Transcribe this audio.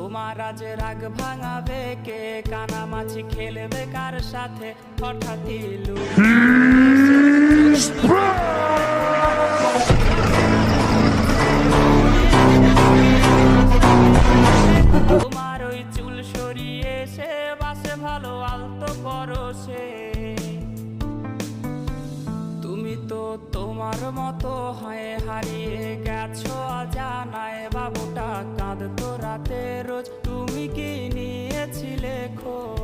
তোমার আজ রাগ ভাঙাবে কে, কানামাছি খেলবে কার সাথে, হঠাৎই তোমার ওই চুল সরিয়ে সে বাসে ভালো আলতো পরশে। তুমি তো তোমার মতো হয়ে হারিয়ে গেছো অজানায়, বাবুটা কাঁদতো রাতে রোজ, তুমি কি নিয়েছিলে খোঁজ?